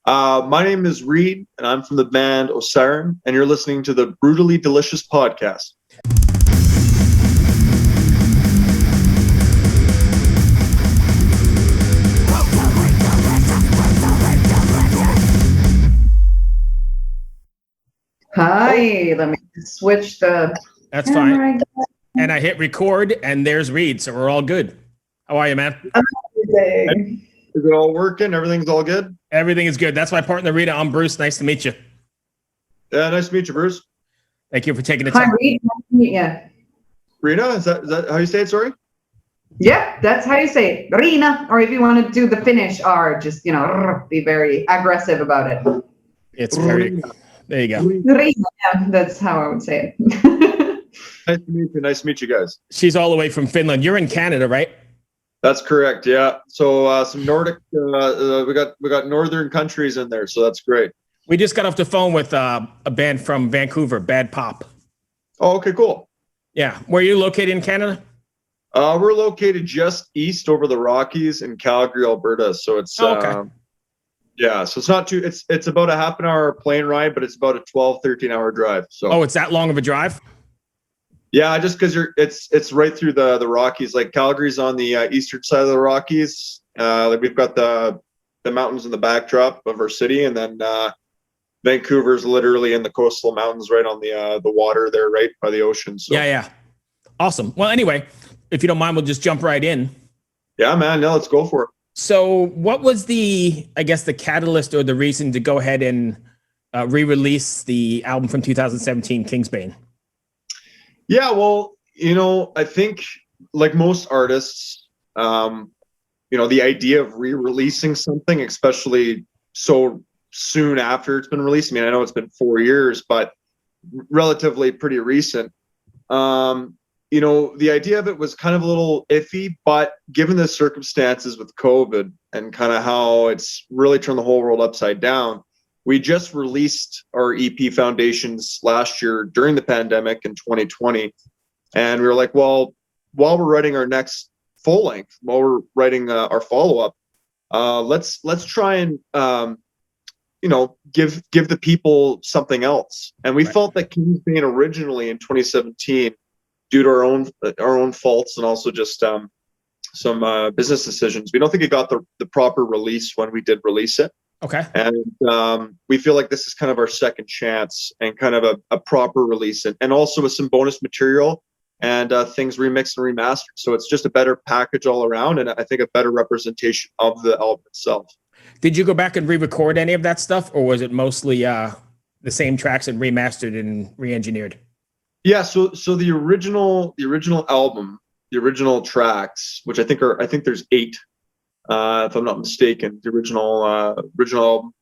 My name is Reed, and I'm from the band Osyron, and you're listening to the Brutally Delicious podcast. Hi, let me switch the That's fine. And I hit record, and there's Reed, so we're all good. How are you, man? Amazing. Is it all working? Everything's all good? Everything is good. That's my partner, Riina. I'm Bruce. Nice to meet you. Yeah, nice to meet you, Bruce. Thank you for taking the Hi, time. Reed. Nice to meet you. Riina, is that how you say it? Sorry? Yeah, that's how you say it. Riina. Or if you want to do the Finnish R, just, be very aggressive about it. It's very, there you go. Riina, yeah, that's how I would say it. Nice to meet you. Nice to meet you guys. She's all the way from Finland. You're in Canada, right? That's correct. Yeah. So some Nordic. We got northern countries in there, so that's great. We just got off the phone with a band from Vancouver, Bad Pop. Oh, okay, cool. Yeah. Where are you located in Canada? We're located just east over the Rockies in Calgary, Alberta. So it's okay. Yeah, so it's not too. It's about a half an hour plane ride, but it's about a 13-hour drive. So it's that long of a drive? Yeah, just because it's right through the Rockies. Like Calgary's on the eastern side of the Rockies. Like we've got the mountains in the backdrop of our city, and then Vancouver's literally in the coastal mountains, right on the water there, right by the ocean. So Yeah. Awesome. Well, anyway, if you don't mind, we'll just jump right in. Yeah, man. No, let's go for it. So what was the catalyst or the reason to go ahead and re-release the album from 2017, Kingsbane? Yeah, well, I think like most artists, the idea of re-releasing something, especially so soon after it's been released. I mean, I know it's been 4 years, but relatively pretty recent. The idea of it was kind of a little iffy, but given the circumstances with COVID and kind of how it's really turned the whole world upside down, we just released our EP Foundations last year during the pandemic in 2020. And we were like, well, while we're writing our next full length, while we're writing our follow-up, let's try and, give the people something else. And we felt that Kingsbane originally in 2017, due to our own faults and also just some business decisions, we don't think it got the proper release when we did release it. Okay. And we feel like this is kind of our second chance and kind of a proper release, and also with some bonus material and things remixed and remastered. So it's just a better package all around, and I think a better representation of the album itself. Did you go back and re-record any of that stuff, or was it mostly the same tracks and remastered and re-engineered? Yeah, so the original album, the original tracks, which I think there's 8, if I'm not mistaken, the original album,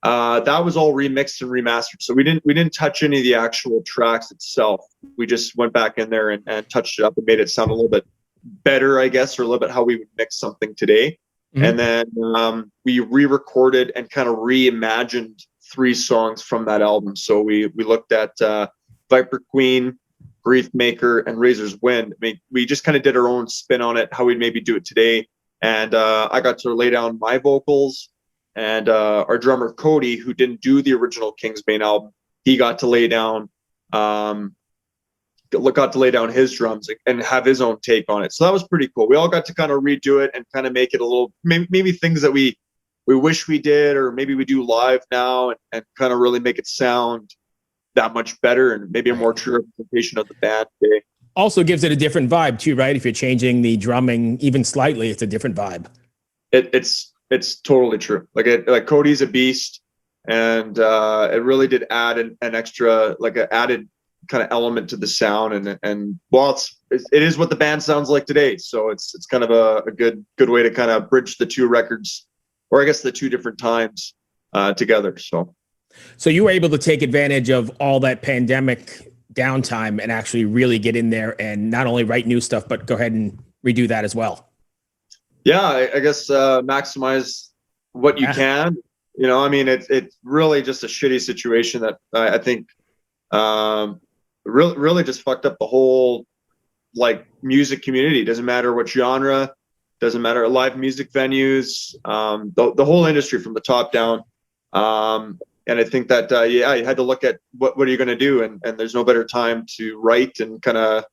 that was all remixed and remastered. So we didn't touch any of the actual tracks itself. We just went back in there and touched it up and made it sound a little bit better, I guess, or a little bit how we would mix something today. Mm-hmm. And then we re-recorded and kind of reimagined 3 songs from that album. So we looked at Viper Queen, Grief Maker, and Razor's Wind. I mean, we just kind of did our own spin on it, how we'd maybe do it today. And I got to lay down my vocals, and our drummer Cody, who didn't do the original Kingsbane album, he got to lay down his drums and have his own take on it. So that was pretty cool. We all got to kind of redo it and kind of make it a little, maybe things that we wish we did, or maybe we do live now, and kind of really make it sound that much better and maybe a more true representation of the band today. Also gives it a different vibe too, right? If you're changing the drumming even slightly, it's a different vibe. It's totally true. Like Cody's a beast, and it really did add an extra, like an added kind of element to the sound, and well, it is what the band sounds like today. So it's kind of a good way to kind of bridge the 2 records, or I guess the 2 different times together. So you were able to take advantage of all that pandemic downtime and actually really get in there and not only write new stuff, but go ahead and redo that as well. Yeah, I guess maximize what you can. I mean, it's really just a shitty situation that I think really just fucked up the whole like music community. Doesn't matter what genre, doesn't matter live music venues, the whole industry from the top down. And I think that you had to look at what are you going to do, and there's no better time to write and kind of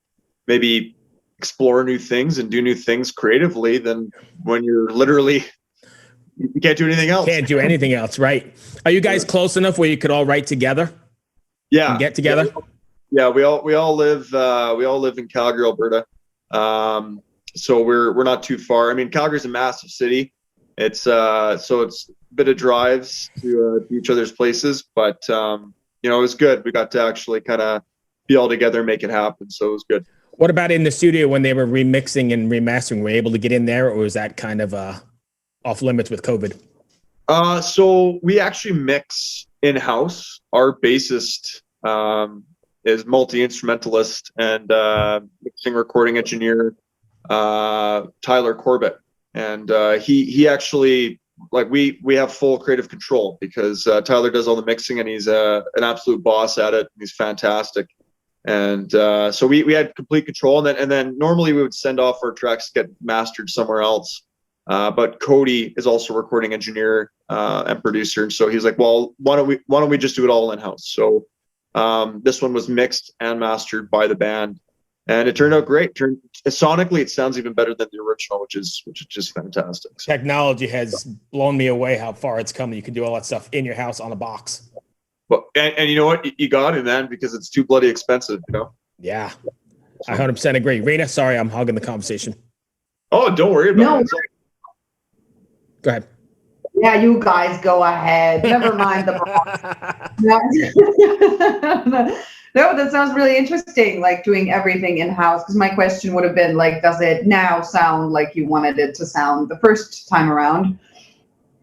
maybe explore new things and do new things creatively than when you're literally you can't do anything else. Can't do anything else, right? Are you guys close enough where you could all write together? Yeah, And get together. Yeah, we all live in Calgary, Alberta. So we're not too far. I mean, Calgary's a massive city. It's so it's a bit of drives to each other's places, but it was good. We got to actually kind of be all together and make it happen. So it was good. What about in the studio when they were remixing and remastering? Were you able to get in there, or was that kind of off limits with COVID? So we actually mix in-house. Our bassist is multi-instrumentalist and mixing recording engineer Tyler Corbett, and he actually, like, we have full creative control because Tyler does all the mixing and he's an absolute boss at it. He's fantastic. And so we had complete control, and then normally we would send off our tracks to get mastered somewhere else. But Cody is also a recording engineer and producer, and so he's like, well, why don't we just do it all in house? So this one was mixed and mastered by the band, and it turned out great. Sonically, it sounds even better than the original, which is just fantastic. So, Technology has blown me away how far it's come. You can do all that stuff in your house on a box. but and you know what, you got it, man, because it's too bloody expensive, Yeah, I 100% agree. Riina, sorry, I'm hogging the conversation. Oh, don't worry about it. Go ahead. Yeah, you guys go ahead. Never mind the No, that sounds really interesting, like doing everything in-house. Because my question would have been, like, does it now sound like you wanted it to sound the first time around?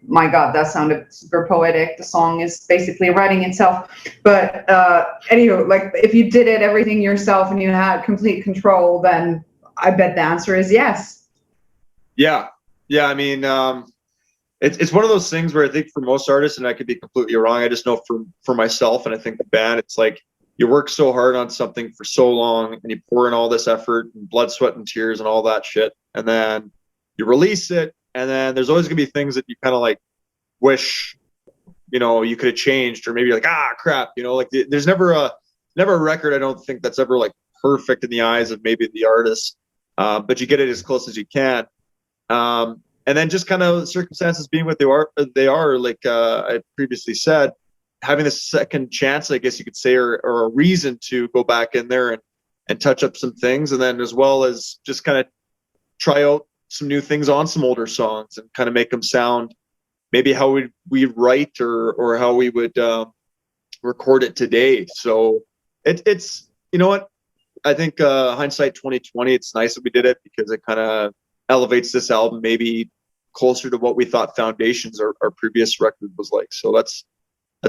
My God, that sounded super poetic. The song is basically writing itself. But anywho, like, if you did everything yourself and you had complete control, then I bet the answer is yes. Yeah. I mean, it's one of those things where I think for most artists, and I could be completely wrong, I just know for myself, and I think the band, it's like you work so hard on something for so long and you pour in all this effort and blood, sweat, and tears and all that shit, and then you release it, and then there's always gonna be things that you kind of like wish you could have changed, or maybe like, crap, like there's never a record, I don't think, that's ever like perfect in the eyes of maybe the artist, but you get it as close as you can. And then just kind of circumstances being what they are, like I previously said, having the second chance, I guess you could say, or a reason to go back in there and touch up some things, and then as well as just kind of try out some new things on some older songs and kind of make them sound maybe how we write or how we would record it today. So it's what, I think hindsight 2020, it's nice that we did it because it kind of elevates this album maybe closer to what we thought Foundations, our previous record, was like. So that's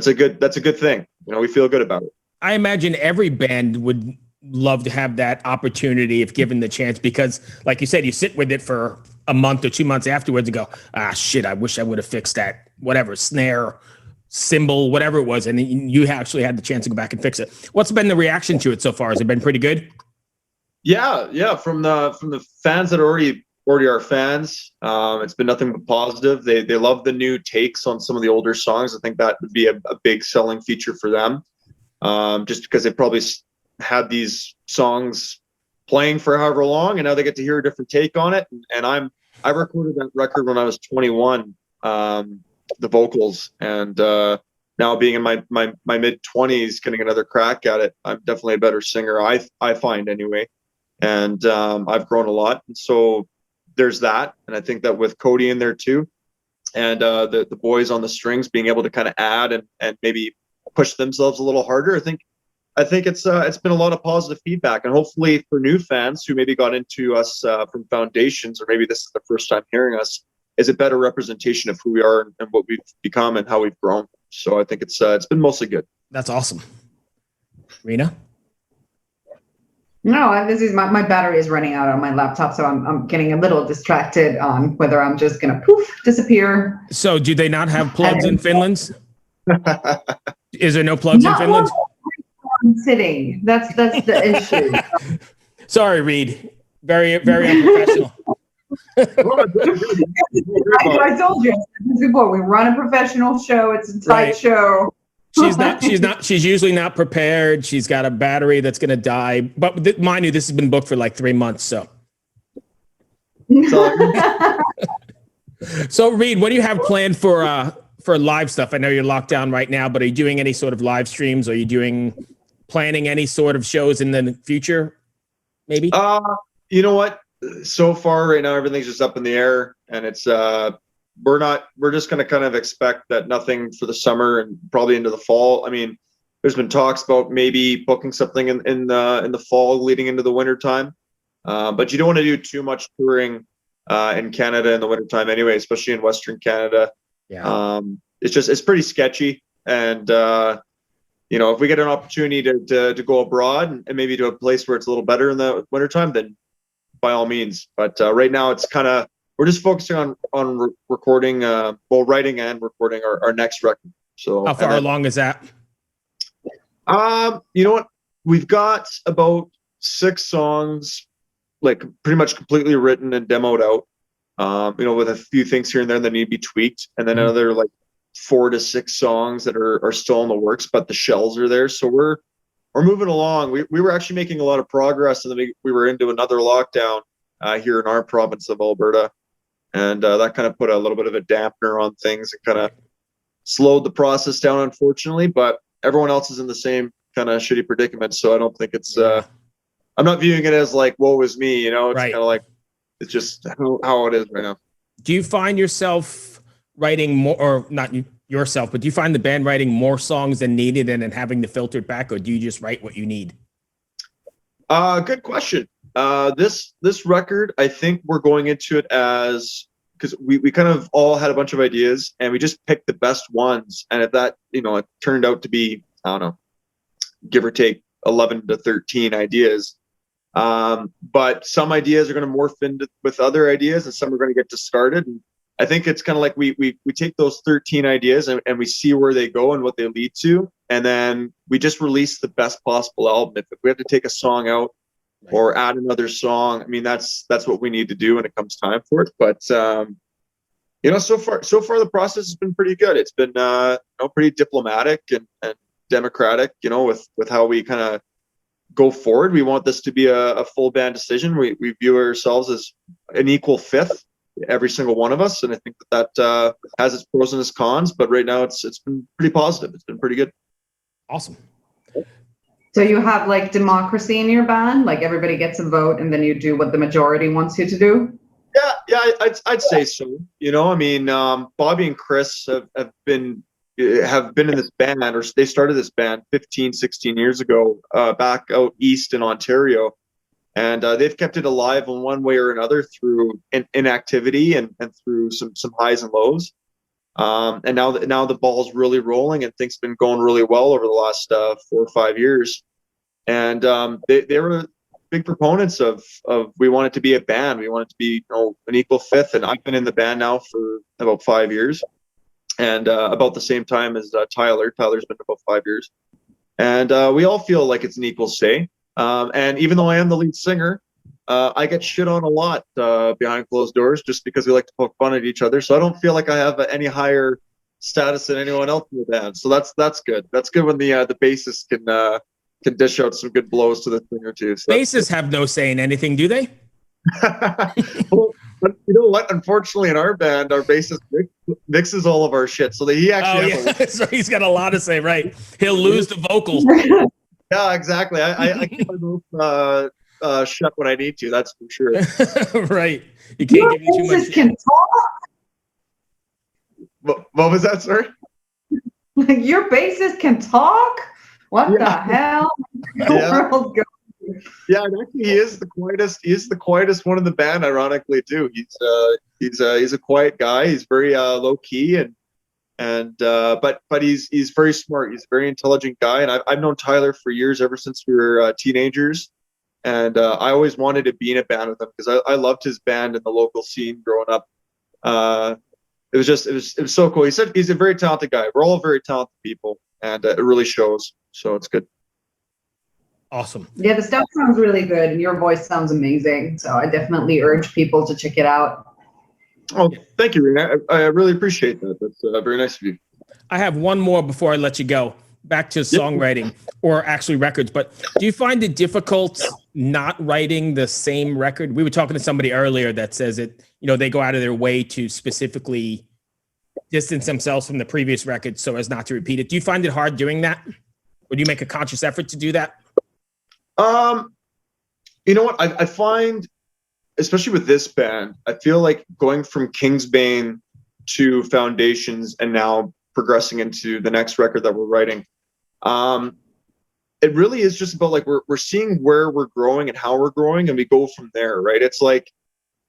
a good thing. We feel good about it. I imagine every band would love to have that opportunity if given the chance, because like you said, you sit with it for a month or 2 months afterwards and go, shit, I wish I would have fixed that, whatever, snare, cymbal, whatever it was. And you actually had the chance to go back and fix it. What's been the reaction to it so far? Has it been pretty good? Yeah. From the fans that are already our fans, it's been nothing but positive. They love the new takes on some of the older songs. I think that would be a big selling feature for them, just because they probably had these songs playing for however long, and now they get to hear a different take on it. And I recorded that record when I was 21, the vocals, and now being in my mid 20s, getting another crack at it, I'm definitely a better singer, I find anyway, and I've grown a lot. And so there's that, and I think that with Cody in there too, and the boys on the strings being able to kind of add and maybe push themselves a little harder, I think it's been a lot of positive feedback, and hopefully for new fans who maybe got into us from Foundations, or maybe this is the first time hearing us, is a better representation of who we are and what we've become and how we've grown. So I think it's been mostly good. That's awesome. Riina? No, this is my battery is running out on my laptop, so I'm getting a little distracted on whether I'm just gonna disappear. So do they not have plugs in Finland? Is there no plugs in Finland? I'm sitting. That's the issue. Sorry, Reed. Very, very unprofessional. I told you before, we run a professional show. It's a tight show. She's usually not prepared. She's got a battery that's going to die. But mind you, this has been booked for like 3 months. So Reed, what do you have planned for live stuff? I know you're locked down right now, but are you doing any sort of live streams? Are you planning any sort of shows in the future? Maybe? You know what? So far right now, everything's just up in the air, and it's, we're just going to kind of expect that nothing for the summer and probably into the fall. I mean, there's been talks about maybe booking something in the fall leading into the winter time. But you don't want to do too much touring in Canada in the wintertime anyway, especially in Western Canada. Yeah. It's pretty sketchy. And, if we get an opportunity to go abroad and maybe to a place where it's a little better in the wintertime, then by all means. But right now it's we're just focusing on recording, writing and recording our next record. So how far along is that? You know what? We've got about 6 songs, like pretty much completely written and demoed out. With a few things here and there that need to be tweaked, and then another like 4 to 6 songs that are still in the works, but the shells are there. So we're moving along. We were actually making a lot of progress, and then we were into another lockdown here in our province of Alberta, and that kind of put a little bit of a dampener on things and kind of slowed the process down, unfortunately. But everyone else is in the same kind of shitty predicament, so I don't think it's. I'm not viewing it as like woe is me, It's kind of like it's just how it is right now. Do you find yourself writing more, or not yourself, but do you find the band writing more songs than needed and then having to filter it back, or do you just write what you need? Good question. This record, I think we're going into it as, because we kind of all had a bunch of ideas and we just picked the best ones. And if that, it turned out to be, I don't know, give or take 11 to 13 ideas. But some ideas are going to morph into with other ideas, and some are going to get discarded. And I think it's kind of like we take those 13 ideas and we see where they go and what they lead to, and then we just release the best possible album. If we have to take a song out or add another song, I mean, that's what we need to do when it comes time for it. But so far the process has been pretty good. It's been pretty diplomatic and democratic, with how we kind of go forward. We want this to be a full band decision. We view ourselves as an equal fifth, every single one of us, and I think that has its pros and its cons. But right now, it's been pretty positive. It's been pretty good. Awesome. So you have like democracy in your band, like everybody gets a vote, and then you do what the majority wants you to do. Yeah, I'd say so. I mean, Bobby and Chris have been in this band, or they started this band 15, 16 years ago, back out east in Ontario. And they've kept it alive in one way or another through inactivity and through some highs and lows. And now the ball's really rolling, and things have been going really well over the last 4 or 5 years. And they were big proponents of we want it to be a band. We want it to be an equal fifth. And I've been in the band now for about 5 years, and about the same time as Tyler. Tyler's been about 5 years, and we all feel like it's an equal say. And even though I am the lead singer, I get shit on a lot behind closed doors just because we like to poke fun at each other. So I don't feel like I have any higher status than anyone else in the band. So that's good. That's good when the bassist can dish out some good blows to the singer too. So bassists have no say in anything, do they? Well, but you know what? Unfortunately, in our band, our bassist mixes all of our shit. So he actually so he's got a lot to say, right? He'll lose the vocal. Yeah, exactly. I keep my mouth shut when I need to. That's for sure. Right. You can't give me too much. Can talk? What was that, sir? Your bassist can talk? What the hell? Yeah, and actually, he is the quietest. He is the quietest one in the band. Ironically, too. He's a quiet guy. He's very low key but he's very smart. He's a very intelligent guy, and I've known Tyler for years, ever since we were teenagers. And I always wanted to be in a band with him because I loved his band and the local scene growing up. It was so cool. He said he's a very talented guy. We're all very talented people, and it really shows. So it's good. Awesome. Yeah, the stuff sounds really good, and your voice sounds amazing. So I definitely urge people to check it out. Oh, thank you, Riina. I really appreciate that. That's very nice of you. I have one more before I let you go. Back to songwriting, or actually records. But do you find it difficult not writing the same record? We were talking to somebody earlier that says it, they go out of their way to specifically distance themselves from the previous record so as not to repeat it. Do you find it hard doing that? Or do you make a conscious effort to do that? You know what? I find, especially with this band, I feel like going from Kingsbane to Foundations and now progressing into the next record that we're writing, it really is just about like we're seeing where we're growing and how we're growing, and we go from there, right? It's like,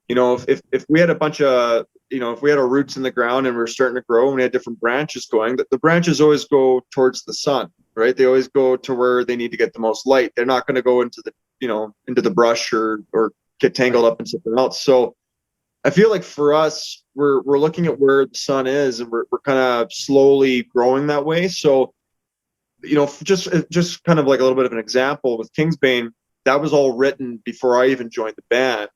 if we had a bunch of, if we had our roots in the ground and we're starting to grow and we had different branches going, the branches always go towards the sun, right? They always go to where they need to get the most light. They're not going to go into the, into the brush or get tangled up in something else. So I feel like for us, we're looking at where the sun is, and we're kind of slowly growing that way. So, just kind of like a little bit of an example with Kingsbane, that was all written before I even joined the band,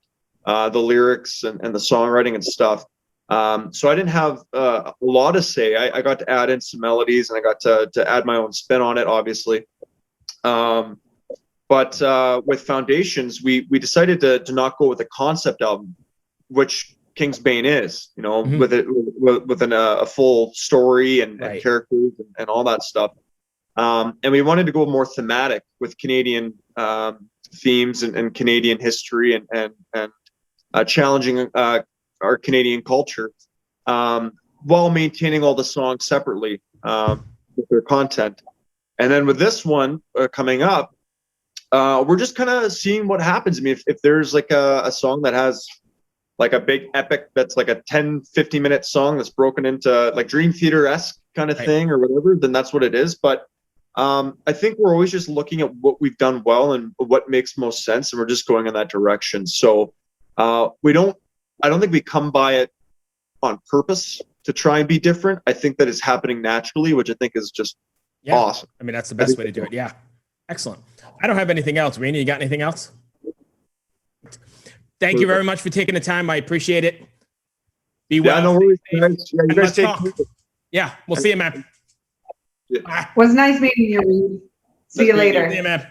the lyrics and the songwriting and stuff. So I didn't have a lot to say. I got to add in some melodies, and I got to add my own spin on it, obviously. But with Foundations, we decided to not go with a concept album, which Kingsbane is, within a full story and characters and all that stuff. And we wanted to go more thematic with Canadian themes and Canadian history and challenging our Canadian culture, while maintaining all the songs separately with their content. And then with this one coming up, we're just kind of seeing what happens. I mean, if there's like a song that has like a big epic that's like a 10-15 minute song that's broken into like Dream Theater-esque kind of thing or whatever, then that's what it is. But I think we're always just looking at what we've done well and what makes most sense, and we're just going in that direction. So I don't think we come by it on purpose to try and be different. I think that it's happening naturally, which I think is just awesome. I mean, that's the best way to do it. Yeah. Excellent. I don't have anything else. Riina, you got anything else? Thank you very much for taking the time. I appreciate it. Be well. Yeah, no worries. Yeah, you guys take care. Yeah, we'll see you, man. It was nice meeting you, Reed. See you later. See you, man.